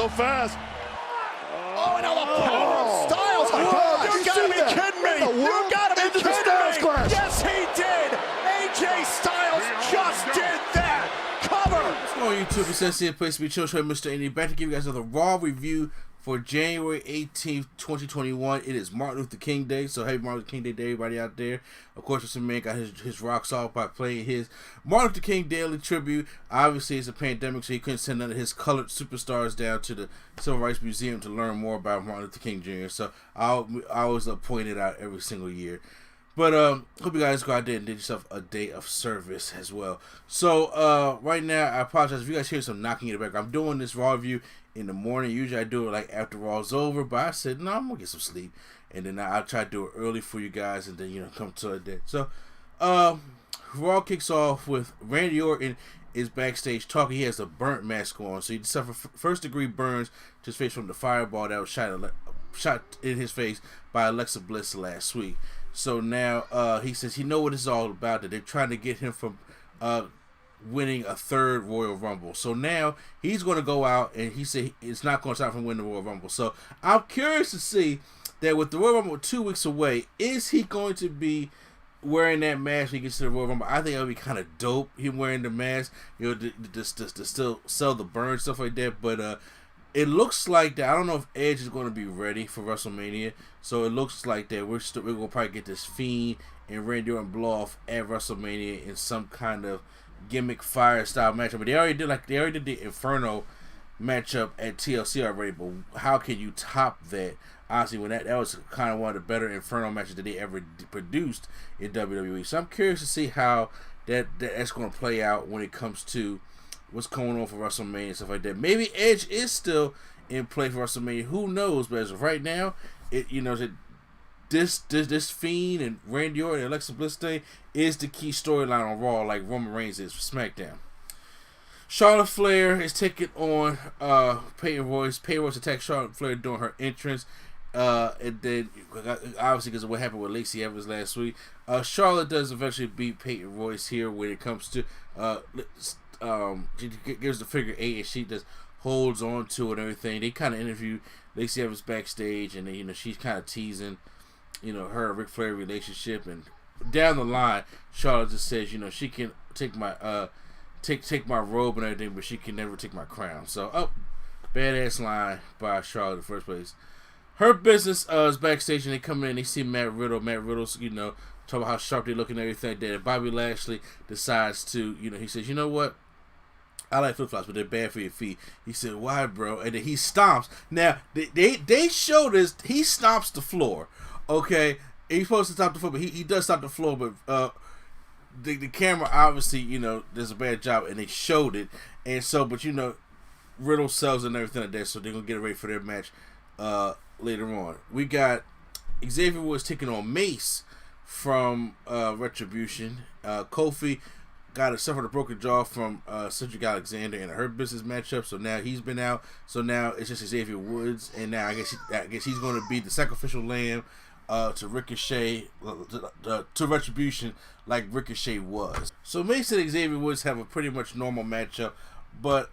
so fast. Oh, now the power of Styles. My God. You gotta be kidding me. You gotta be kidding me. Yes, he did. AJ Styles just did that. Cover. What's going on, YouTube? It's SC, place to be chill, show Mr. Andy, back to give you guys another Raw review for January 18th, 2021. It is Martin Luther King Day, so happy Martin Luther King Day to everybody out there. Of course, Mr. Man got his rocks off by playing his Martin Luther King Daily Tribute. Obviously, it's a pandemic, so he couldn't send none of his colored superstars down to the Civil Rights Museum to learn more about Martin Luther King Jr., so I always point it out every single year. But hope you guys go out there and did yourself a day of service as well. So right now, I apologize if you guys hear some knocking in the background. I'm doing this Raw review in the morning. Usually I do it like after Raw's over, but I said no, I'm gonna get some sleep, and then I'll try to do it early for you guys, and then come to it then. So Raw kicks off with Randy Orton is backstage talking. He has a burnt mask on, so he suffered first degree burns to his face from the fireball that was shot in his face by Alexa Bliss last week. So now he says he knows what it's all about, that they're trying to get him from winning a third Royal Rumble. So now he's going to go out, and he said it's not going to stop from winning the Royal Rumble. So I'm curious to see that with the Royal Rumble 2 weeks away, is he going to be wearing that mask when he gets to the Royal Rumble? I think it would be kind of dope, him wearing the mask, to still sell the burn, stuff like that. But it looks like that. I don't know if Edge is going to be ready for WrestleMania, so it looks like that we're going to probably get this Fiend and Randy Orton blow off at WrestleMania in some kind of gimmick fire style matchup. But they already did the Inferno matchup at TLC already. But how can you top that? Honestly, when that was kind of one of the better Inferno matches that they ever produced in WWE. So I'm curious to see how that's going to play out when it comes to what's going on for WrestleMania and stuff like that. Maybe Edge is still in play for WrestleMania. Who knows? But as of right now, this Fiend and Randy Orton and Alexa Bliss thing is the key storyline on Raw, like Roman Reigns is for SmackDown. Charlotte Flair is taking on Peyton Royce. Peyton Royce attacks Charlotte Flair during her entrance. And then, obviously, because of what happened with Lacey Evans last week, Charlotte does eventually beat Peyton Royce here when it comes to she gives the figure 8 and she just holds on to it and everything. They kind of interview Lacey Evans backstage, and she's kind of teasing her and Ric Flair relationship, and down the line Charlotte just says she can take my take my robe and everything, but she can never take my crown. So badass line by Charlotte in the first place. Her business is backstage, and they come in and they see Matt Riddle. Matt Riddle's talking about how sharp they look and everything like that. And Bobby Lashley decides to he says, you know what, I like flip-flops, but they're bad for your feet. He said, why, bro? And then he stomps. Now, they show this. He stomps the floor, okay? And he's supposed to stop the floor, but he does stop the floor. But the camera, obviously, does a bad job, and they showed it. And so, but, Riddle sells and everything like that, so they're going to get ready for their match later on. We got Xavier Woods taking on Mace from Retribution. Kofi suffered a broken jaw from Cedric Alexander in a Hurt Business matchup, so now he's been out. So now it's just Xavier Woods, and now I guess he's going to be the sacrificial lamb to Ricochet, to Retribution, like Ricochet was. So Mace and Xavier Woods have a pretty much normal matchup, but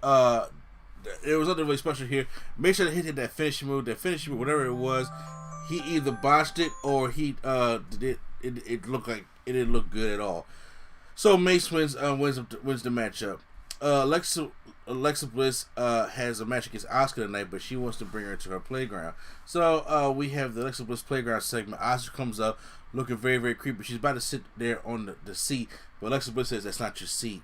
there was nothing really special here. Mace should have hit that finishing move, whatever it was. He either botched it or it looked like it didn't look good at all. So Mace wins the matchup. Alexa Bliss has a match against Asuka tonight, but she wants to bring her to her playground. So we have the Alexa Bliss playground segment. Asuka comes up looking very, very creepy. She's about to sit there on the seat, but Alexa Bliss says that's not your seat,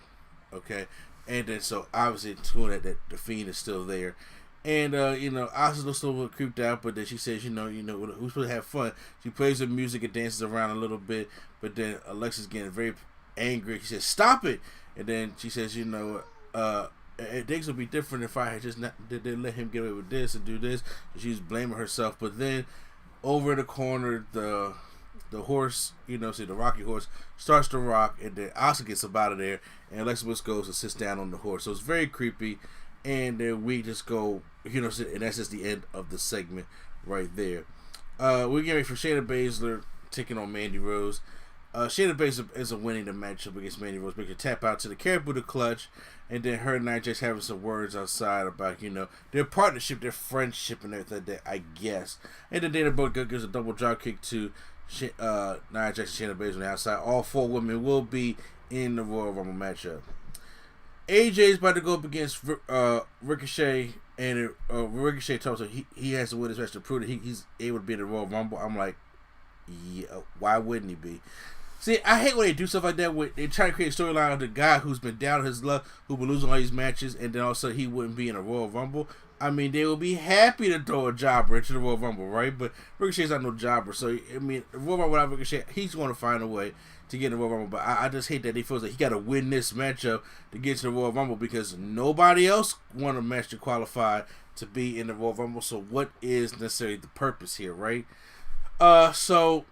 okay? And then so obviously that the Fiend is still there. And Asuka looks a little creeped out, but then she says, who's supposed to have fun? She plays the music and dances around a little bit, but then Alexa's getting very angry. She says, stop it. And then she says, things would be different if I had just didn't let him get away with this and do this. And she's blaming herself. But then over in the corner, the horse, the Rocky horse starts to rock, and then Asuka gets up out of there, and Alexa Bliss goes and sits down on the horse. So it's very creepy. And then we just go, and that's just the end of the segment right there. We're getting ready for Shayna Baszler taking on Mandy Rose. Shayna Baszler is winning the matchup against Mandy Rose. But can tap out to the Caribou the Clutch, and then her and Nia Jax having some words outside about their partnership, their friendship, and everything like that, I guess. And then Dana Brooke gives a double drop kick to Nia Jax and Shayna Baszler on the outside. All 4 women will be in the Royal Rumble matchup. AJ is about to go up against Ricochet, and Ricochet tells him he has to win this match to prove that he's able to be in the Royal Rumble. I'm like, yeah, why wouldn't he be? See, I hate when they do stuff like that. Where they try to create a storyline of the guy who's been down on his luck, who's been losing all these matches, and then all of a sudden he wouldn't be in a Royal Rumble. I mean, they will be happy to throw a jobber into the Royal Rumble, right? But Ricochet's not no jobber, so I mean, the Royal Rumble without Ricochet, he's going to find a way to get in the Royal Rumble. But I just hate that he feels like he got to win this matchup to get to the Royal Rumble because nobody else won a match to qualify to be in the Royal Rumble. So what is necessarily the purpose here, right? So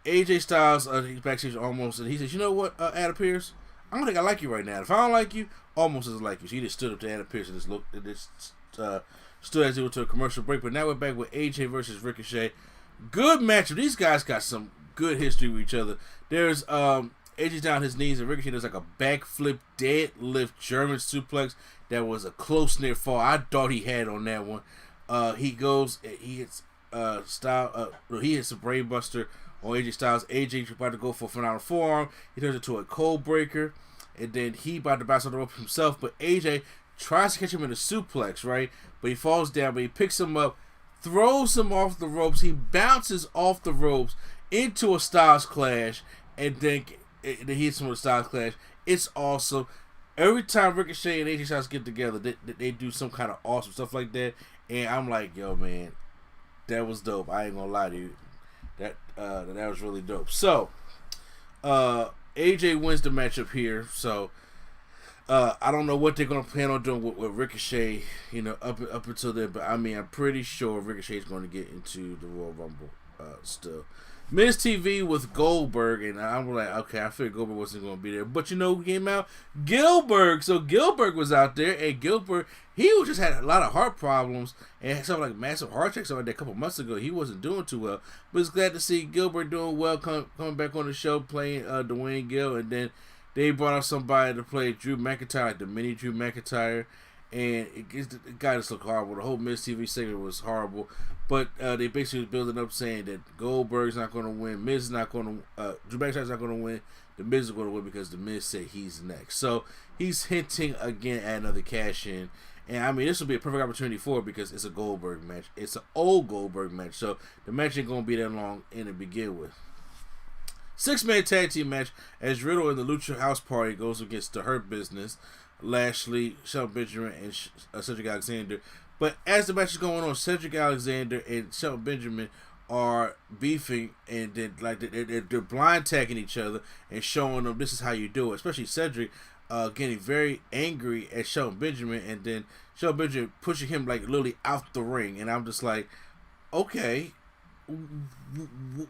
AJ Styles, he's backstage almost, and he says, "You know what, Adam Pearce? I don't think I like you right now. If I don't like you, almost doesn't like you." So he just stood up to Adam Pearce and stood as he went to a commercial break. But now we're back with AJ versus Ricochet. Good matchup. These guys got some good history with each other. There's AJ's down his knees, and Ricochet does like a backflip, deadlift, German suplex that was a close near fall. I thought he had on that one. He goes, he hits he hits a brainbuster on AJ Styles. AJ about to go for a phenomenal forearm. He turns it to a cold breaker, and then he about to bounce on the rope himself. But AJ tries to catch him in a suplex, right? But he falls down. But he picks him up, throws him off the ropes. He bounces off the ropes into a Styles Clash, and then he hits him with a Styles Clash. It's awesome. Every time Ricochet and AJ Styles get together, they do some kind of awesome stuff like that. And I'm like, yo, man, that was dope. I ain't gonna lie to you. That was really dope. So, AJ wins the matchup here. So, I don't know what they're gonna plan on doing with Ricochet, up until then. But I mean, I'm pretty sure Ricochet's going to get into the Royal Rumble still. Miz TV with Goldberg, and I'm like, okay, I figured Goldberg wasn't going to be there. But who came out? Gilbert. So Gilbert was out there, and Gilbert, he just had a lot of heart problems and had something like massive heart attacks over there a couple months ago. He wasn't doing too well. But it's glad to see Gilbert doing well, coming back on the show, playing Dwayne Gill, and then they brought out somebody to play Drew McIntyre, like the mini Drew McIntyre. And it got us look horrible. The whole Miz TV segment was horrible. But they basically was building up saying that Goldberg's not going to win. Miz is not going to Drew McIntyre's not going to win. The Miz is going to win because the Miz said he's next. So he's hinting again at another cash in. And I mean, this will be a perfect opportunity for it because it's a Goldberg match. It's an old Goldberg match. So the match ain't going to be that long in to begin with. 6-man tag team match as Riddle and the Lucha House Party goes against the Hurt Business. Lashley, Shelton Benjamin, and Cedric Alexander. But as the match is going on, Cedric Alexander and Shelton Benjamin are beefing, and then they're blind tagging each other and showing them this is how you do it. Especially Cedric getting very angry at Shelton Benjamin, and then Shelton Benjamin pushing him like literally out the ring. And I'm just like, okay,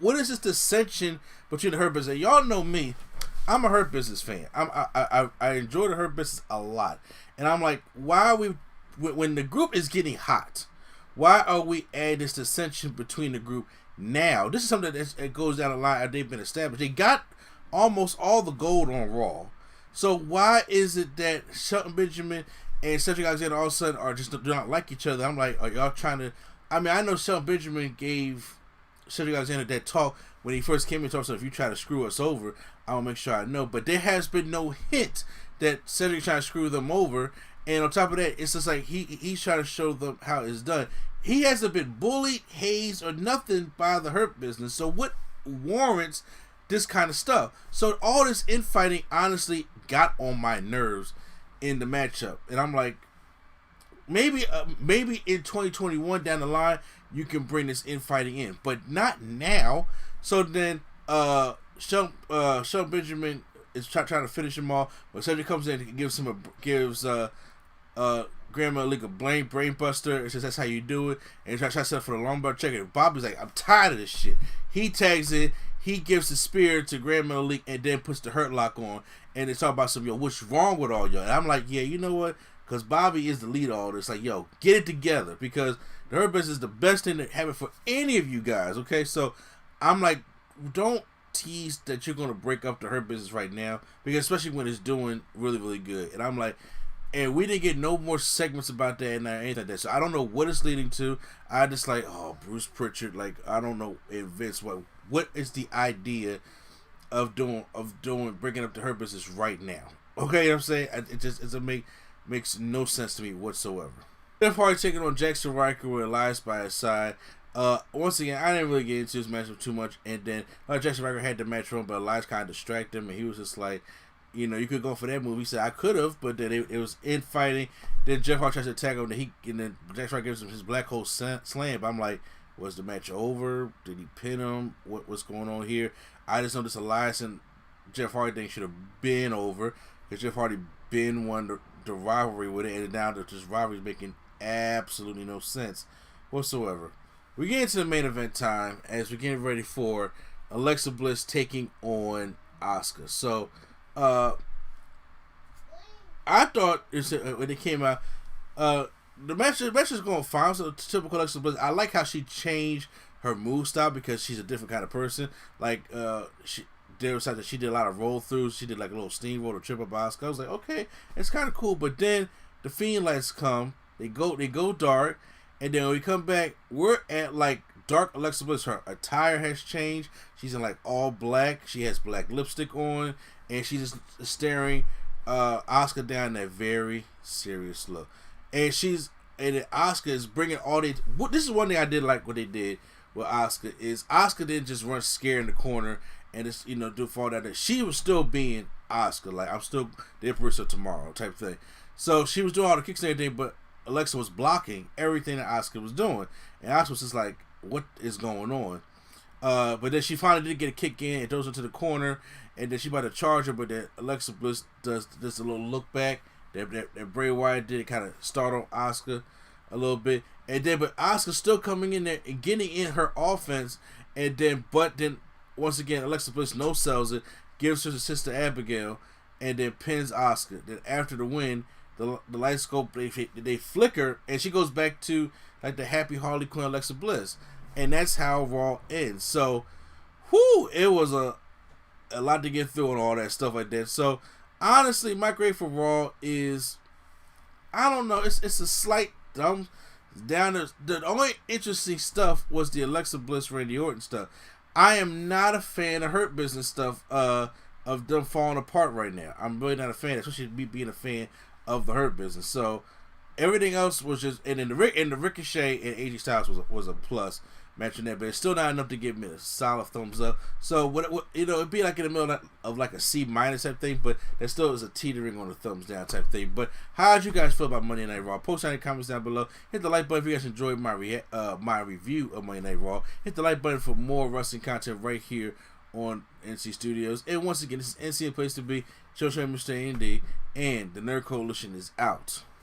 what is this dissension between the Hurt Business? Y'all know me. I'm a Hurt Business fan. I enjoy the Hurt Business a lot. And I'm like, why are we, when the group is getting hot, why are we adding this dissension between the group now? This is something that goes down the line. They've been established. They got almost all the gold on Raw. So why is it that Shelton Benjamin and Cedric Alexander all of a sudden do not like each other? I'm like, are y'all trying to, I mean, I know Shelton Benjamin gave Cedric Alexander that talk when he first came in, talk, so if you try to screw us over, I'll make sure I know. But there has been no hint that Cedric trying to screw them over. And on top of that, it's just like he's trying to show them how it's done. He hasn't been bullied, hazed, or nothing by the Hurt Business. So what warrants this kind of stuff? So all this infighting honestly got on my nerves in the matchup. And I'm like, maybe in 2021 down the line, you can bring this infighting in. But not now. So then Shelton Benjamin is trying to finish him off, but Cedric comes in and gives Grandma League a brain buster and says that's how you do it, and tries to set up for the lumbar check. And Bobby's like, I'm tired of this shit. He tags in, he gives the spear to Grandma League, and then puts the Hurt Lock on, and they talk about some, yo, what's wrong with all y'all? And I'm like, yeah, you know what? Because Bobby is the lead of all this. Like, yo, get it together, because the Hurt Business is the best thing that happened for any of you guys. Okay, so I'm like, don't teased that you're gonna break up the Hurt Business right now, because especially when it's doing really, really good. And I'm like, and we didn't get no more segments about that and anything like that. So I don't know what it's leading to. I just like, oh, Bruce Pritchard, like I don't know, and Vince, what is the idea of doing breaking up the Hurt Business right now? Okay, you know what I'm saying? It makes no sense to me whatsoever. Jeff Hardy taking on Jackson Riker with Elias by his side. Once again, I didn't really get into this match too much, and then Jackson Riker had the match on, but Elias kind of distracted him, and he was just like, you know, you could go for that move. He said I could have, but then it was in fighting. Then Jeff Hardy tries to attack him, and then Jackson Riker gives him his black hole slam. But I'm like, was the match over? Did he pin him? What's going on here? I just know this Elias and Jeff Hardy thing should have been over, because Jeff Hardy been won the rivalry with it, and now that this rivalry is making absolutely no sense whatsoever. We get into the main event time as we're getting ready for Alexa Bliss taking on Asuka. So, I thought when it came out, the match is going fine. So, typical Alexa Bliss. I like how she changed her move style because she's a different kind of person. Like, there was that she did a lot of roll throughs. She did like a little steamroll or triple Asuka. I was like, okay, it's kind of cool. But then the Fiend lights come. They go dark. And then when we come back, we're at like dark Alexa Bliss. Her attire has changed. She's in like all black. She has black lipstick on, and she's just staring Asuka down that very serious look. And Asuka is bringing all the. This is one thing I did like what they did with Asuka is Asuka didn't just run scared in the corner and just do fall down there. She was still being Asuka, like I'm still the Empress of Tomorrow type thing. So she was doing all the kicks and everything, but Alexa was blocking everything that Asuka was doing, and Asuka was just like, "What is going on?" But then she finally did get a kick in. It throws her to the corner, and then she about to charge her, but then Alexa Bliss does this a little look back that Bray Wyatt did, kind of startle Asuka a little bit, and then but Asuka still coming in there and getting in her offense, and then once again Alexa Bliss no sells it, gives her to Sister Abigail, and then pins Asuka. Then after the win, the lights go, they flicker, and she goes back to like the happy Harley Quinn Alexa Bliss, and that's how Raw ends. So, it was a lot to get through and all that stuff like that. So, honestly, my grade for Raw is, I don't know, it's a slight dumb down. The only interesting stuff was the Alexa Bliss Randy Orton stuff. I am not a fan of Hurt Business stuff of them falling apart right now. I'm really not a fan, especially me being a fan of the Hurt Business. So everything else was just, and then the Ricochet and AJ Styles was a plus matching that, but it's still not enough to give me a solid thumbs up. So what it'd be like in the middle of like a C- type thing, but there still is a teetering on the thumbs down type thing. But how did you guys feel about Monday Night Raw? Post down in the comments down below. Hit the like button if you guys enjoyed my review of Monday Night Raw. Hit the like button for more wrestling content right here on NC Studios. And once again, this is NC, a place to be. Show Mr. ND, and the Nerd Coalition is out.